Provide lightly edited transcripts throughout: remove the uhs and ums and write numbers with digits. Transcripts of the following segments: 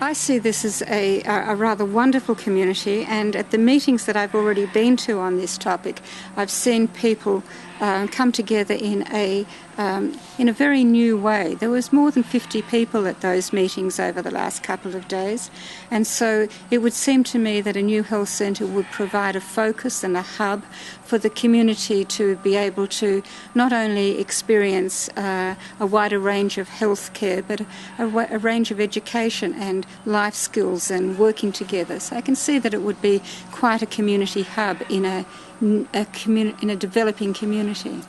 I see this as a rather wonderful community, and at the meetings that I've already been to on this topic, I've seen people come together in a very new way. There was more than 50 people at those meetings over the last couple of days, and so it would seem to me that a new health centre would provide a focus and a hub for the community to be able to not only experience a wider range of health care, but a range of education and life skills and working together. So I can see that it would be quite a community hub in a developing community.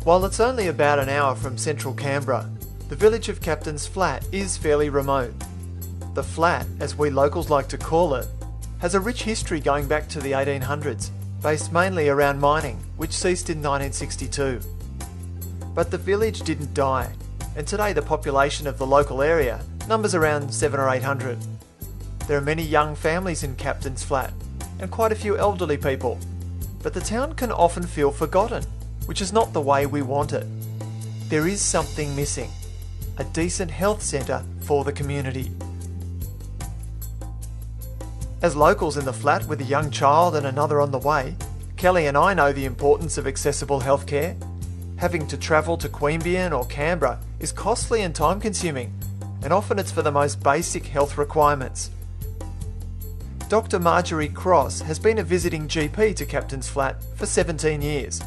While it's only about an hour from central Canberra, the village of Captain's Flat is fairly remote. The flat, as we locals like to call it, has a rich history going back to the 1800s, based mainly around mining, which ceased in 1962. But the village didn't die, and today the population of the local area numbers around 700 or 800. There are many young families in Captain's Flat, and quite a few elderly people, but the town can often feel forgotten, which is not the way we want it. There is something missing: a decent health centre for the community. As locals in the flat with a young child and another on the way, Kelly and I know the importance of accessible healthcare. Having to travel to Queanbeyan or Canberra is costly and time consuming, and often it's for the most basic health requirements. Dr. Marjorie Cross has been a visiting GP to Captain's Flat for 17 years.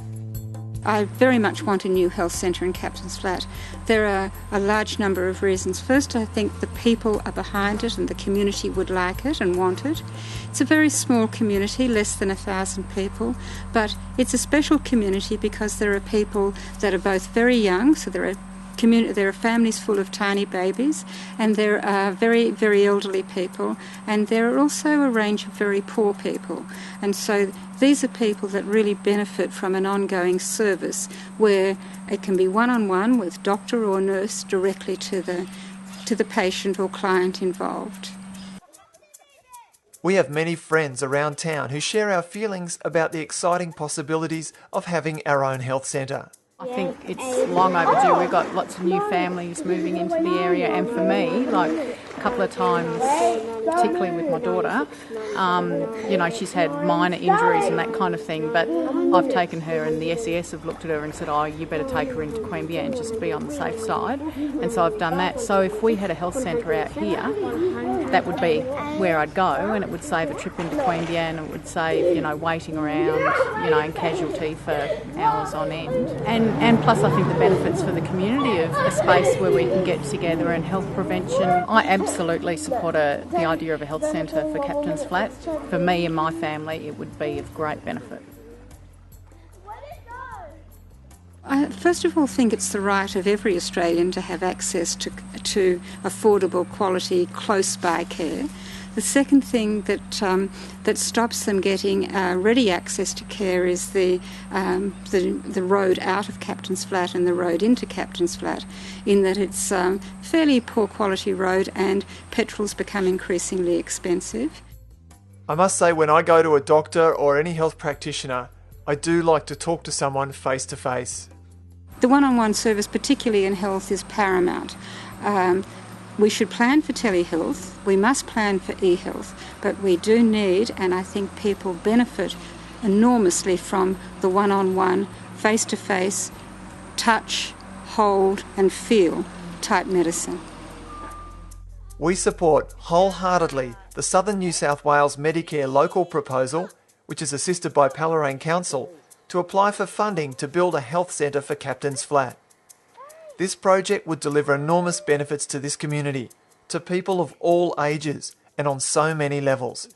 I very much want a new health centre in Captain's Flat. There are a large number of reasons. First, I think the people are behind it and the community would like it and want it. It's a very small community, less than 1,000 people, but it's a special community because there are people that are both very young, so there are families full of tiny babies, and there are very, very elderly people, and there are also a range of very poor people. And so these are people that really benefit from an ongoing service where it can be one-on-one with doctor or nurse directly to the patient or client involved. We have many friends around town who share our feelings about the exciting possibilities of having our own health centre. I think it's long overdue. We've got lots of new families moving into the area, and for me, like a couple of times, particularly with my daughter, she's had minor injuries and that kind of thing, but I've taken her and the SES have looked at her and said, oh, you better take her into Queanbeyan just to be on the safe side, and so I've done that. So if we had a health centre out here, that would be where I'd go, and it would save a trip into Queanbeyan, it would save, waiting around, and casualty for hours on end. And plus I think the benefits for the community of a space where we can get together and health prevention. I absolutely support the idea of a health centre for Captain's Flat. For me and my family, it would be of great benefit. I first of all think it's the right of every Australian to have access to affordable, quality, close-by care. The second thing that stops them getting ready access to care is the road out of Captain's Flat and the road into Captain's Flat, in that it's fairly poor quality road and petrol's become increasingly expensive. I must say, when I go to a doctor or any health practitioner, I do like to talk to someone face to face. The one-on-one service, particularly in health, is paramount. We should plan for telehealth, we must plan for e-health, but we do need, and I think people benefit enormously from the one-on-one, face-to-face, touch, hold and feel type medicine. We support wholeheartedly the Southern New South Wales Medicare Local proposal, which is assisted by Pellerane Council, to apply for funding to build a health centre for Captain's Flat. This project would deliver enormous benefits to this community, to people of all ages and on so many levels.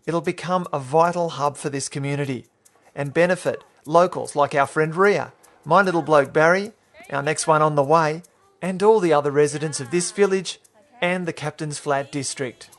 It'll become a vital hub for this community and benefit locals like our friend Ria, my little bloke Barry, our next one on the way, and all the other residents of this village and the Captain's Flat district.